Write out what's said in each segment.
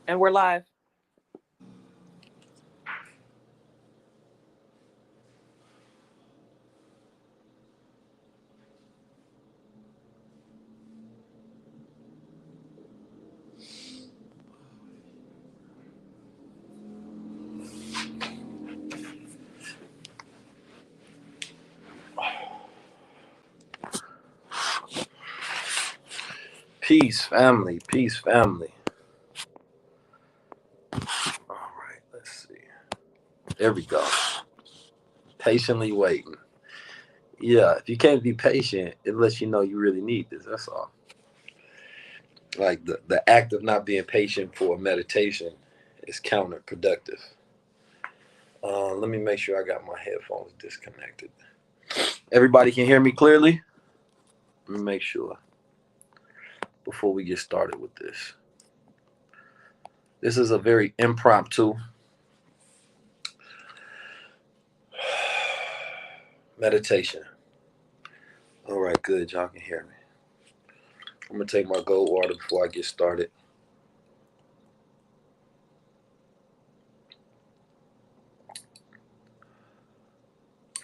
And we're live. Peace, family. Peace, family. All right, let's see. There we go. Patiently waiting. Yeah, if you can't be patient, it lets you know you really need this. That's all. Like the act of not being patient for meditation is counterproductive. Let me make sure I got my headphones disconnected. Everybody can hear me clearly? Let me make sure before we get started with this. This is a very impromptu meditation. All right, good. Y'all can hear me. I'm going to take my gold water before I get started.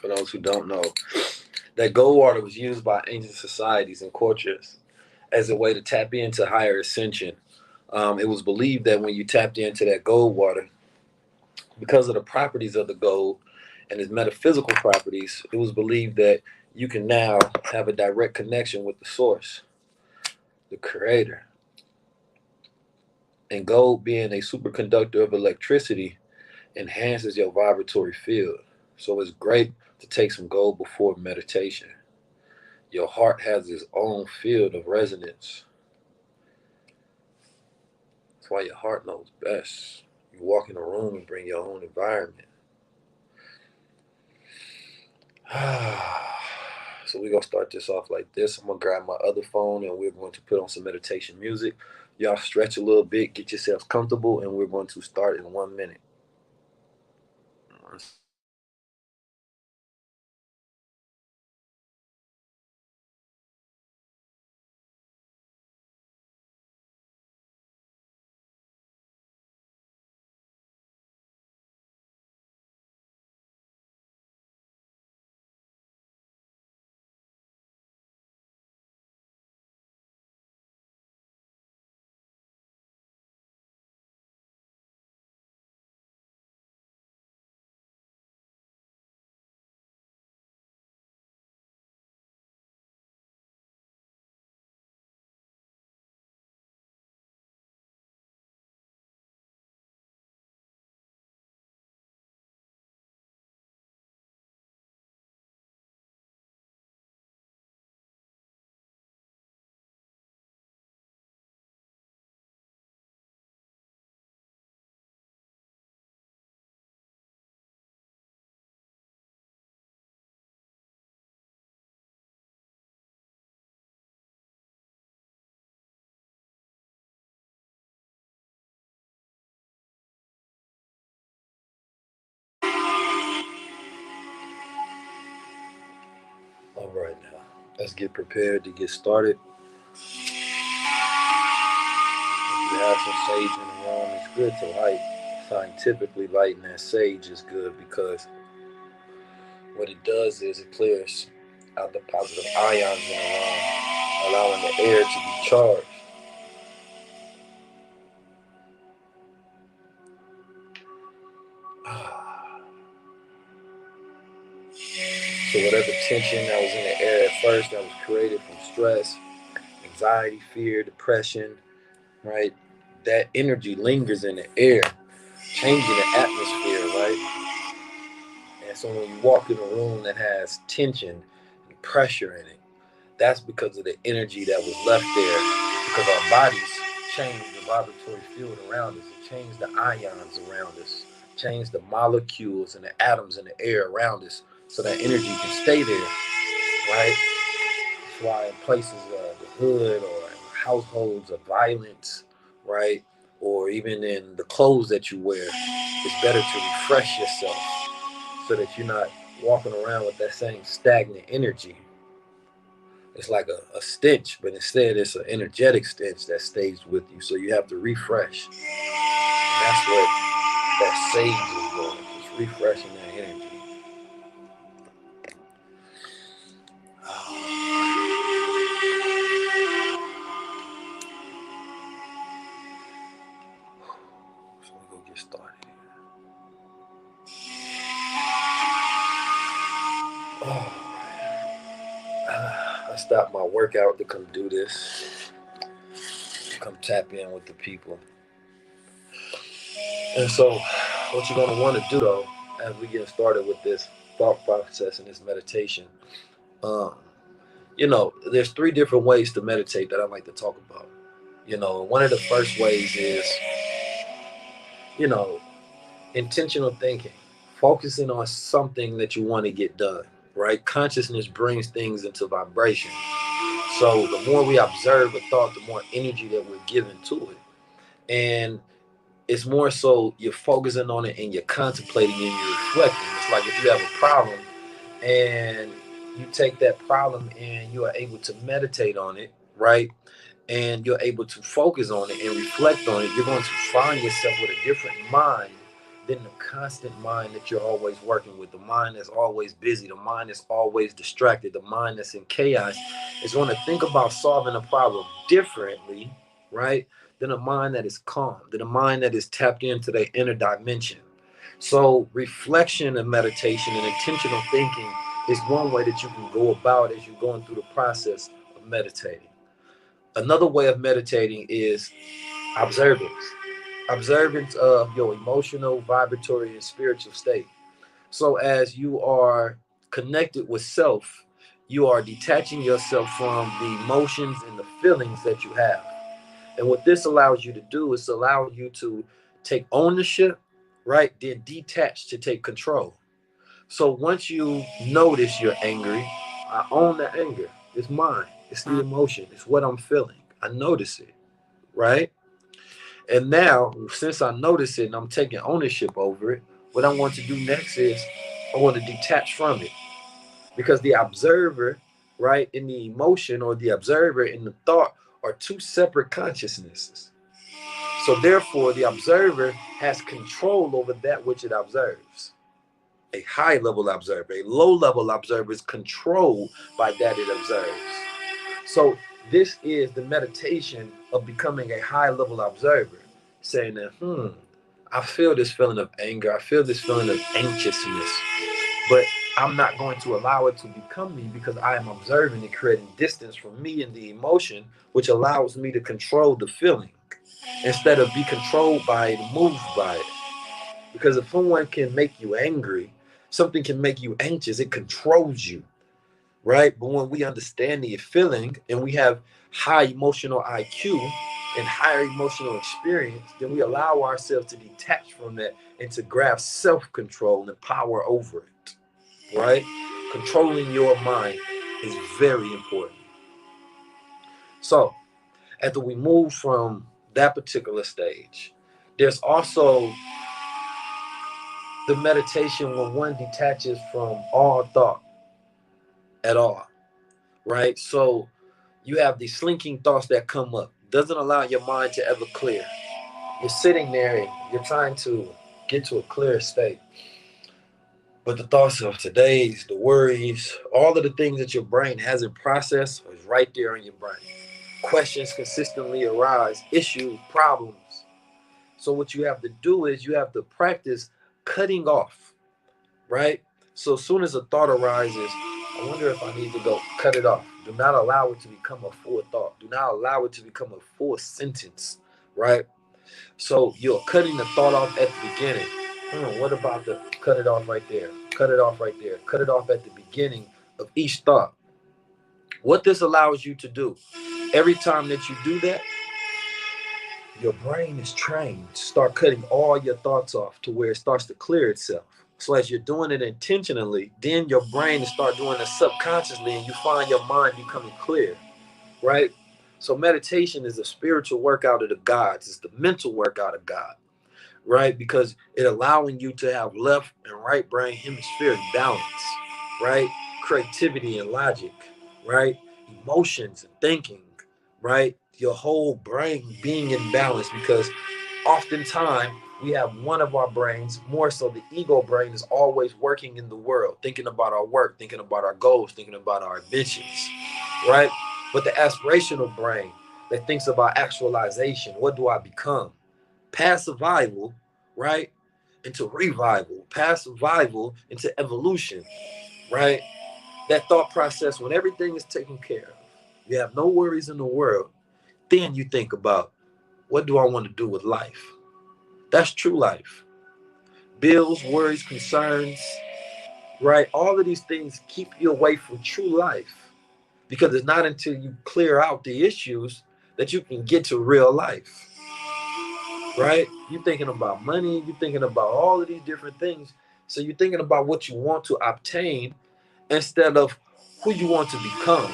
For those who don't know, that gold water was used by ancient societies and cultures as a way to tap into higher ascension. It was believed that when you tapped into that gold water, because of the properties of the gold and its metaphysical properties, it was believed that you can now have a direct connection with the source, the creator. And gold, being a superconductor of electricity, enhances your vibratory field. So it's great to take some gold before meditation. Your heart has its own field of resonance. That's why your heart knows best. You walk in a room and bring your own environment. So we're going to start this off like this. I'm going to grab my other phone and we're going to put on some meditation music. Y'all stretch a little bit, get yourselves comfortable, and we're going to start in 1 minute. All right, now let's get prepared to get started. If you have some sage in the room, it's good to light. Scientifically, lighting that sage is good because what it does is it clears out the positive ions in the room, allowing the air to be charged. So whatever tension that was in the air at first that was created from stress, anxiety, fear, depression, right? That energy lingers in the air, changing the atmosphere, right? And so when you walk in a room that has tension and pressure in it, that's because of the energy that was left there, because our bodies change the vibratory field around us. It changed the ions around us, changed the molecules and the atoms in the air around us so that energy can stay there, right? That's why in places, the hood or in households of violence, right? Or even in the clothes that you wear, it's better to refresh yourself so that you're not walking around with that same stagnant energy, It's like a stench, but instead it's an energetic stench that stays with you. So you have to refresh. And that's what that sage is doing. It's refreshing that energy. So we go get started. I stopped my workout to come do this. Come tap in with the people. And so, what you're going to want to do, though, as we get started with this thought process and this meditation, um, there's three different ways to meditate that I like to talk about. One of the first ways is, you know, intentional thinking, focusing on something that you want to get done, right? Consciousness brings things into vibration. So the more we observe a thought, the more energy that we're giving to it. And it's more so you're focusing on it and you're contemplating and you're reflecting. It's like if you have a problem and you take that problem and you are able to meditate on it, right? And you're able to focus on it and reflect on it, you're going to find yourself with a different mind than the constant mind that you're always working with. The mind that's always busy, the mind that's always distracted, the mind that's in chaos is going to think about solving a problem differently, right? Than a mind that is calm, than a mind that is tapped into their inner dimension. So reflection and meditation and intentional thinking is one way that you can go about as you're going through the process of meditating. Another way of meditating is observance. Observance of your emotional, vibratory, and spiritual state. So as you are connected with self, you are detaching yourself from the emotions and the feelings that you have. And what this allows you to do is allow you to take ownership, right? Then detach to take control. So once you notice you're angry, I own the anger. It's mine. It's the emotion. It's what I'm feeling. I notice it, right? And now, since I notice it and I'm taking ownership over it, what I want to do next is I want to detach from it. Because the observer, right, in the emotion or the observer in the thought are two separate consciousnesses. So therefore, the observer has control over that which it observes. A high level observer, a low level observer is controlled by that it observes. So this is the meditation of becoming a high level observer, saying that, I feel this feeling of anger, I feel this feeling of anxiousness, but I'm not going to allow it to become me because I am observing it, creating distance from me and the emotion, which allows me to control the feeling instead of be controlled by it, moved by it. Because if someone can make you angry, something can make you anxious, it controls you, right? But when we understand the feeling and we have high emotional IQ and higher emotional experience, then we allow ourselves to detach from that and to grab self-control and power over it, right? Controlling your mind is very important. So after we move from that particular stage, there's also the meditation when one detaches from all thought at all, right? So you have these slinking thoughts that come up. Doesn't allow your mind to ever clear. You're sitting there and you're trying to get to a clear state. But the thoughts of today's, the worries, all of the things that your brain hasn't processed is right there in your brain. Questions consistently arise, issues, problems. So what you have to do is you have to practice cutting off, right? So as soon as a thought arises, I wonder if I need to go cut it off. Do not allow it to become a full thought. Do not allow it to become a full sentence, right? So you're cutting the thought off at the beginning. What about the cut it off right there? Cut it off right there. Cut it off at the beginning of each thought. What this allows you to do, every time that you do that, your brain is trained to start cutting all your thoughts off to where it starts to clear itself. So as you're doing it intentionally, then your brain will start doing it subconsciously and you find your mind becoming clear, right? So meditation is a spiritual workout of the gods. It's the mental workout of God, right? Because it allowing you to have left and right brain hemisphere balance, right? Creativity and logic, right? emotions and thinking, right? Your whole brain being in balance, because oftentimes we have one of our brains, more so the ego brain, is always working in the world, thinking about our work, thinking about our goals, thinking about our ambitions, right? But the aspirational brain that thinks about actualization, what do I become? Past survival, right? Into revival, past survival into evolution, right? That thought process, when everything is taken care of, you have no worries in the world, then you think about, what do I want to do with life? That's true life. Bills, worries, concerns, right? All of these things keep you away from true life, because it's not until you clear out the issues that you can get to real life, right? You're thinking about money, you're thinking about all of these different things. So you're thinking about what you want to obtain instead of who you want to become.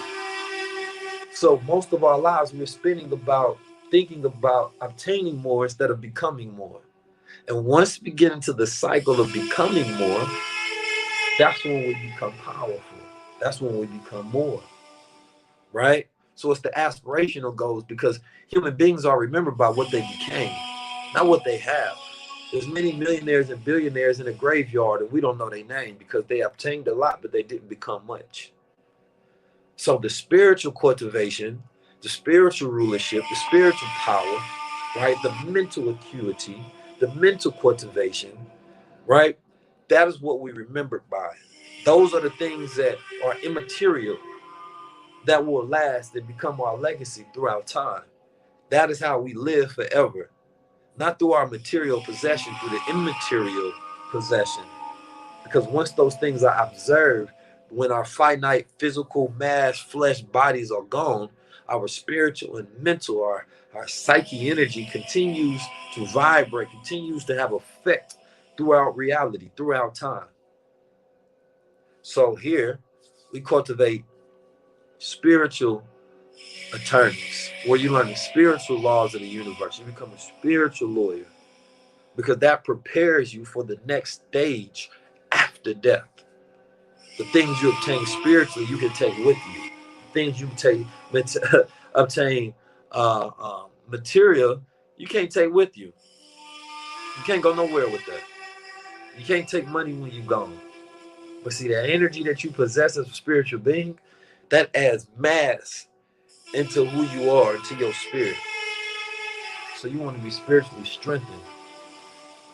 So most of our lives we're spending about thinking about obtaining more instead of becoming more. And once we get into the cycle of becoming more, that's when we become powerful. That's when we become more, right? So it's the aspirational goals, because human beings are remembered by what they became, not what they have. There's many millionaires and billionaires in a graveyard and we don't know their name because they obtained a lot, but they didn't become much. So the spiritual cultivation, the spiritual rulership, the spiritual power, right? The mental acuity, the mental cultivation, right? That is what we remembered by. Those are the things that are immaterial, that will last and become our legacy throughout time. That is how we live forever, not through our material possession, through the immaterial possession. Because once those things are observed, when our finite physical mass flesh bodies are gone, our spiritual and mental, our psyche energy continues to vibrate, continues to have effect throughout reality, throughout time. So here we cultivate spiritual attorneys, where you learn the spiritual laws of the universe. You become a spiritual lawyer, because that prepares you for the next stage after death. The things you obtain spiritually, you can take with you. The things you take obtain material, you can't take with you. You can't go nowhere with that. You can't take money when you're gone. But see, that energy that you possess as a spiritual being, that adds mass into who you are, into your spirit. So you want to be spiritually strengthened,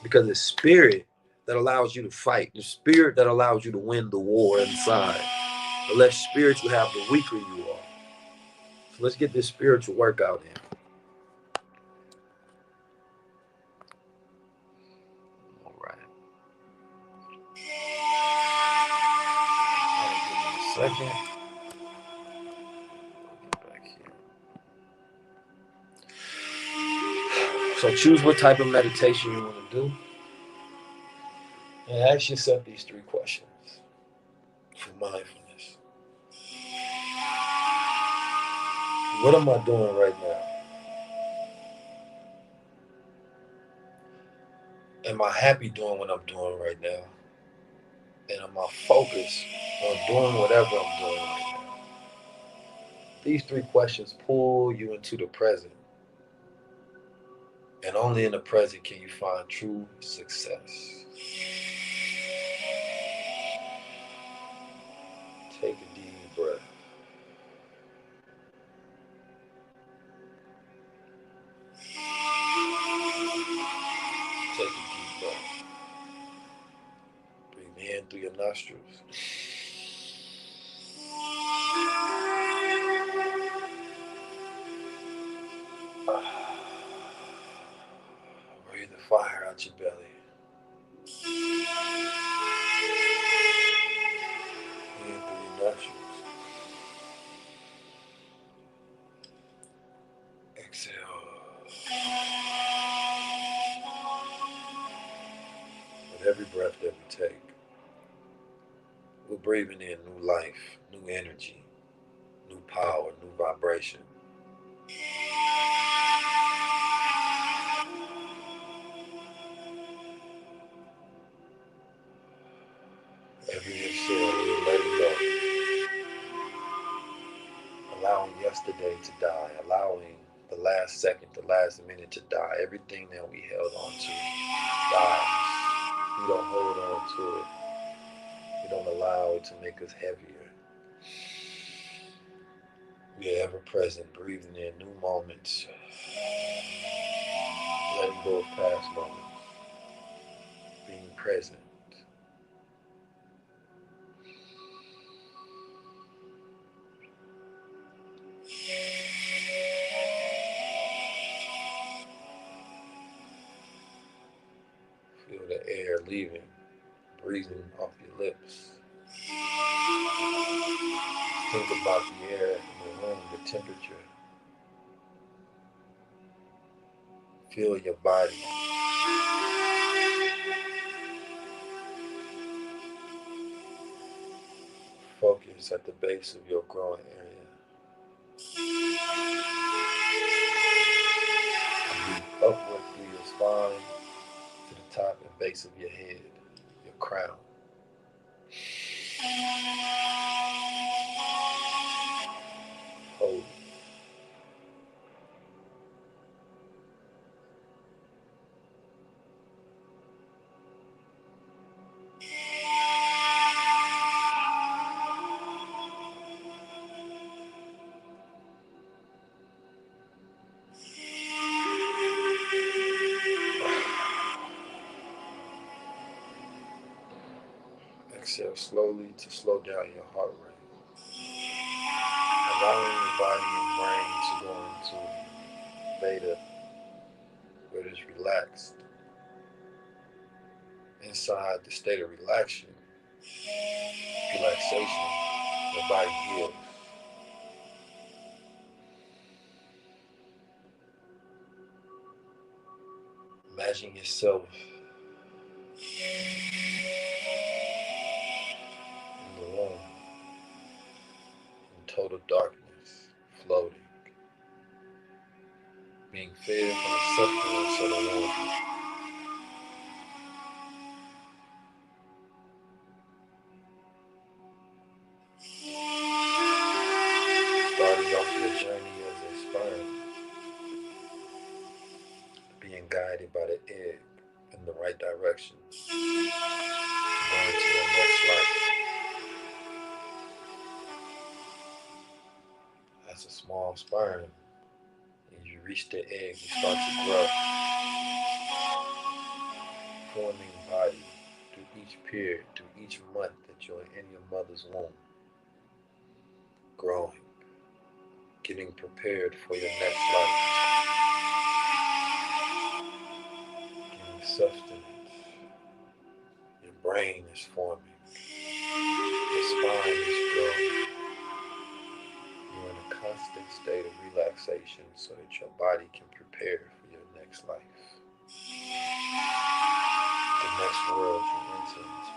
because it's spirit that allows you to fight. The spirit that allows you to win the war inside. The less spirit you have, the weaker you are. So let's get this spiritual workout in. All right. Give me a second. Get back here. So choose what type of meditation you want to do, and ask yourself these three questions for mindfulness. What am I doing right now? Am I happy doing what I'm doing right now? And am I focused on doing whatever I'm doing right now? These three questions pull you into the present. And only in the present can you find true success. Take a deep breath. Take a deep breath. Breathe in through your nostrils. Breathe the fire out your belly. In through your nostrils. Exhale. With every breath that we take, we're breathing in new life, new energy, new power, new vibration. Every exhale, we're letting go. allowing yesterday to die, allowing the last second, the last minute to die. Everything that we held on to dies. We don't hold on to it. We don't allow it to make us heavier. We are ever present, breathing in new moments, letting go of past moments, being present. Feel the air leaving, breathing off your lips. Think about the air in the room, the temperature. Feel your body. Focus at the base of your groin area. Breathe upward through your spine to the top and base of your head, your crown. Hold. Exhale slowly to slow down your heart rate. Allowing your body and brain to go into beta, where it is relaxed. Inside the state of relaxation, your body heals. Imagine yourself in the room, in total darkness, floating, being fed from the sustenance of the room. Starting off your journey as a sperm, being guided by the egg in the right direction, going to your next life. As a small sperm, as you reach the egg, you start to grow, forming body through each period, through each month that you're in your mother's womb, growing, getting prepared for your next life, getting sustenance. Your brain is forming, your spine is growing. You're in a constant state of relaxation so that your body can prepare for your next life, the next world you enter into.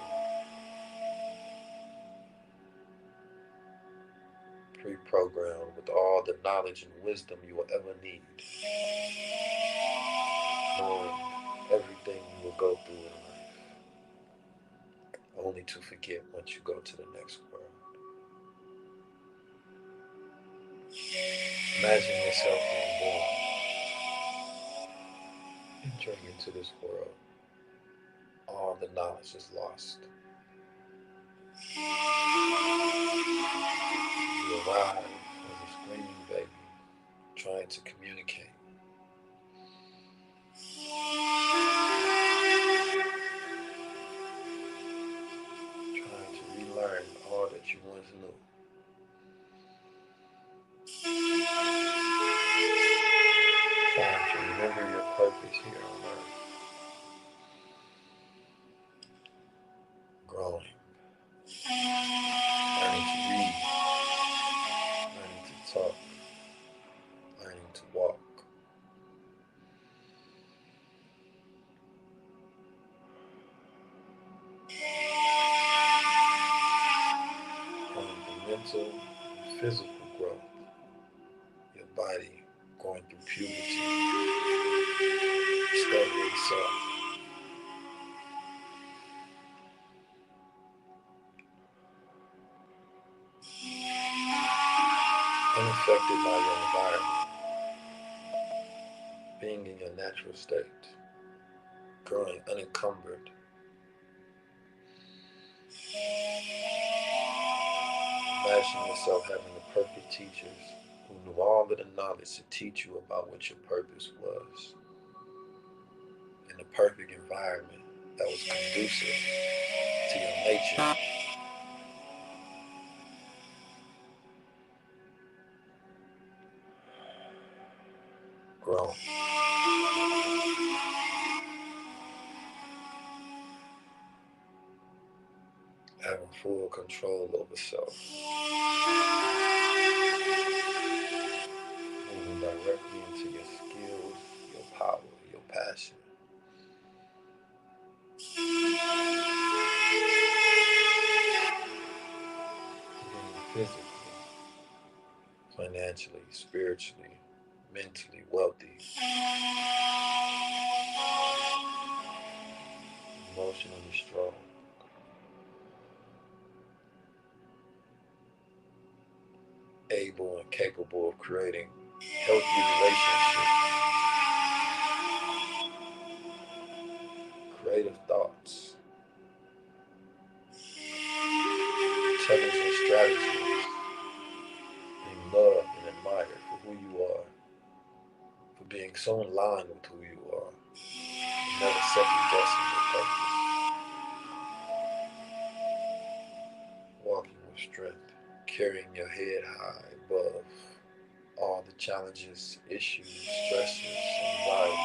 Pre-programmed with all the knowledge and wisdom you will ever need, knowing everything you will go through in life, only to forget once you go to the next world. Imagine yourself being born, entering into this world. All the knowledge is lost. You arrive as a screaming baby, trying to communicate. Trying to relearn all that you once knew. Trying to remember your purpose here on earth. Growing. Learning to read. Learning to talk. Learning to walk. From the mental and physical growth. Your body going through puberty. Discovering self. unaffected by your environment, being in your natural state, growing unencumbered. Imagine yourself having the perfect teachers who knew all of the knowledge to teach you about what your purpose was, in the perfect environment that was conducive to your nature. Grow. Having full control over self. Moving directly into your skills, your power, your passion. Being physically, financially, spiritually, mentally wealthy, emotionally strong, able and capable of creating healthy relationships, creative thoughts, intelligent strategies, being loved and admired for who you are, for being so in line with who you are, and never second guessing your purpose, walking with strength, carrying your head high above all the challenges, issues, stresses, anxiety.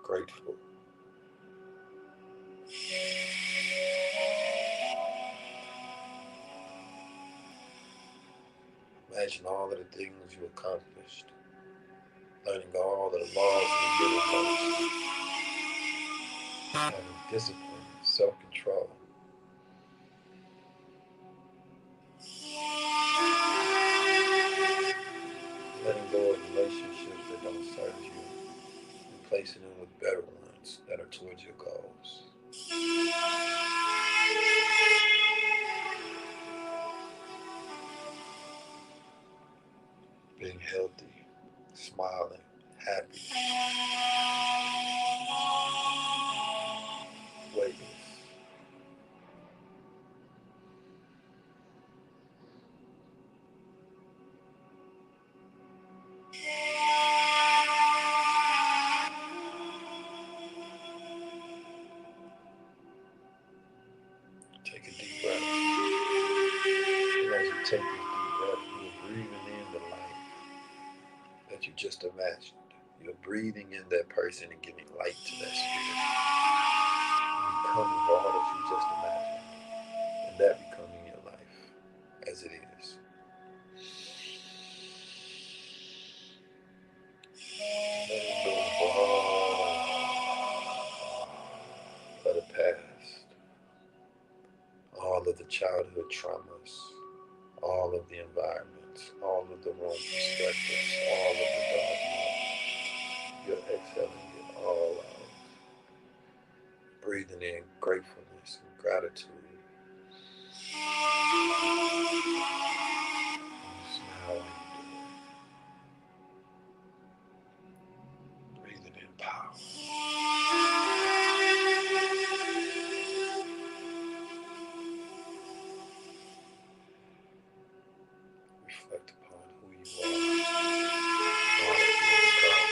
Grateful. Imagine all of the things you accomplished, learning all of the laws of the universe, having discipline, self-control, letting go of relationships that don't serve you, replacing them with better ones that are towards your goals. Being healthy, smiling, happy, weightless. Take a deep breath. And as you take this deep breath, you're breathing in the life that you just imagined. You're breathing in that person and giving light to that spirit. And becoming all that you just imagined. And that becoming your life as it is. Letting go of all of the past, all of the childhood traumas, all of the environments, all of the wrong perspectives, all of the dogma. You're exhaling it all out. Breathing in gratefulness and gratitude. Smiling. Breathing in power. Reflect upon who you are and all that you have become.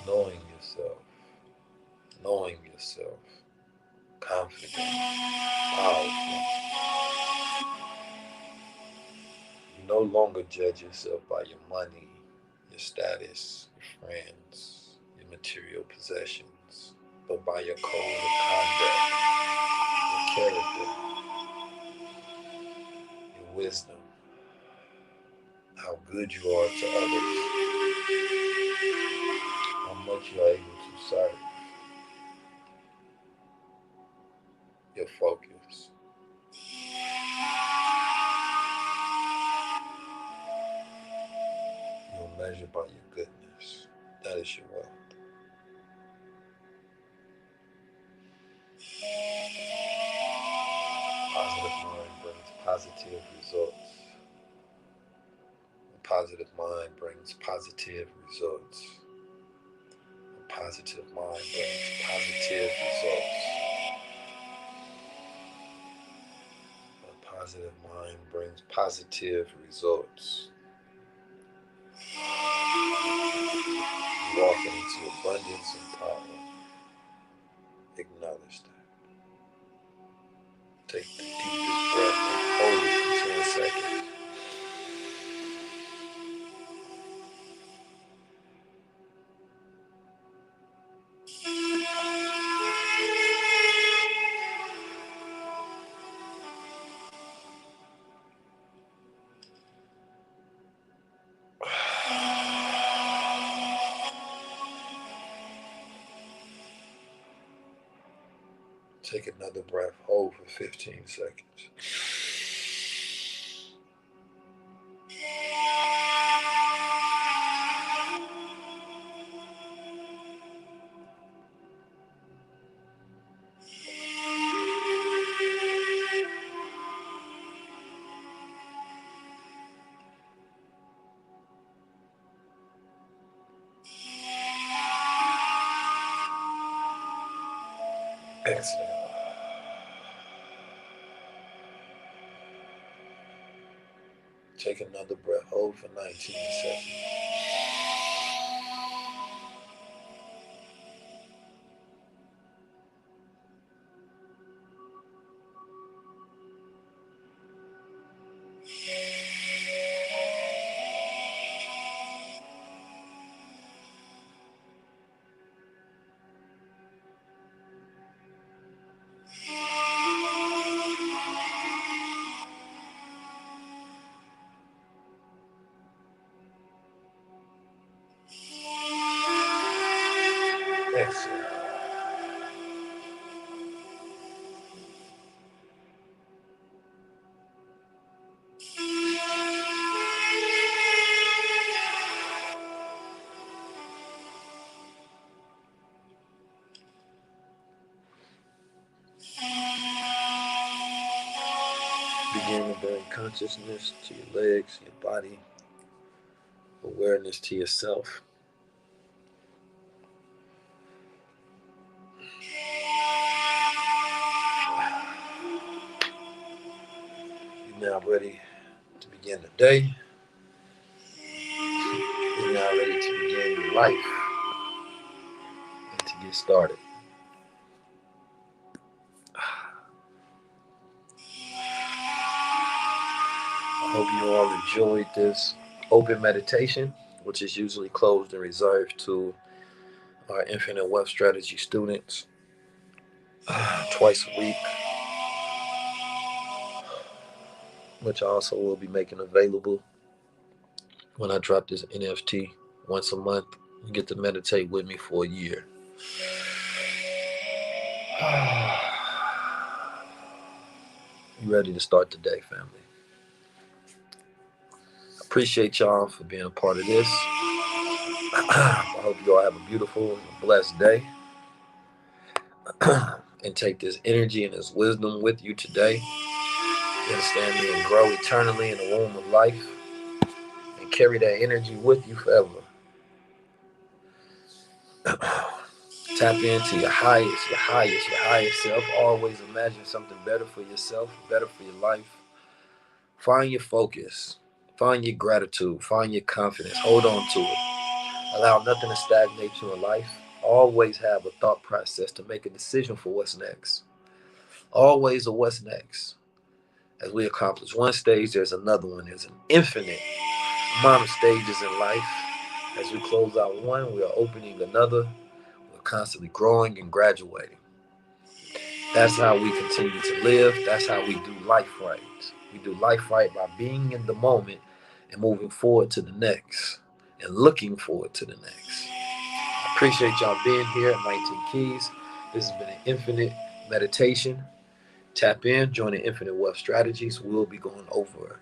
Knowing yourself, confident, powerful. You no longer judge yourself by your money, your status, your friends, your material possessions, but by your code of conduct, your character, your wisdom, how good you are to others, how much you are able to serve, your focus. You're measured by your goodness. That is your wealth. positive results. A positive mind brings positive results. A positive mind brings positive results. A positive mind brings positive results. Walking into abundance and power. Acknowledge that. Take the deepest breath and hold it for 10 seconds. Take another breath, hold for 15 seconds. Exhale. Take another breath, hold for 19 seconds. Exhale. Begin to bring consciousness to your legs, your body, awareness to yourself. You're now ready to begin the day. You're now ready to begin your life and to get started. I hope you all enjoyed this open meditation, which is usually closed and reserved to our Infinite Wealth Strategy students twice a week, which I also will be making available when I drop this NFT once a month. You get to meditate with me for a year. You ready to start the day, family? Appreciate y'all for being a part of this. I hope you all have a beautiful and blessed day. And take this energy and this wisdom with you today. You understand me? And grow eternally in the womb of life. And carry that energy with you forever. Tap into your highest self. Always imagine something better for yourself, better for your life. Find your focus. Find your gratitude. Find your confidence. Hold on to it. Allow nothing to stagnate you in life. Always have a thought process to make a decision for what's next. Always a what's next. As we accomplish one stage, there's another one. There's an infinite amount of stages in life. As we close out one, we are opening another. We're constantly growing and graduating. That's how we continue to live. That's how we do life right. We do life right by being in the moment and moving forward to the next and looking forward to the next. I appreciate y'all being here at 19 Keys. This has been an infinite meditation. Tap in, join the Infinite Wealth Strategies. We'll be going over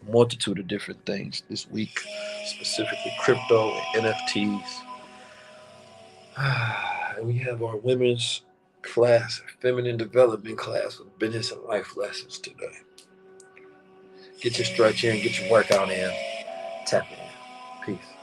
a multitude of different things this week, specifically crypto and NFTs. And we have our women's class, feminine development class with business and life lessons today. Get your stretch in, get your workout in, tap in. Peace.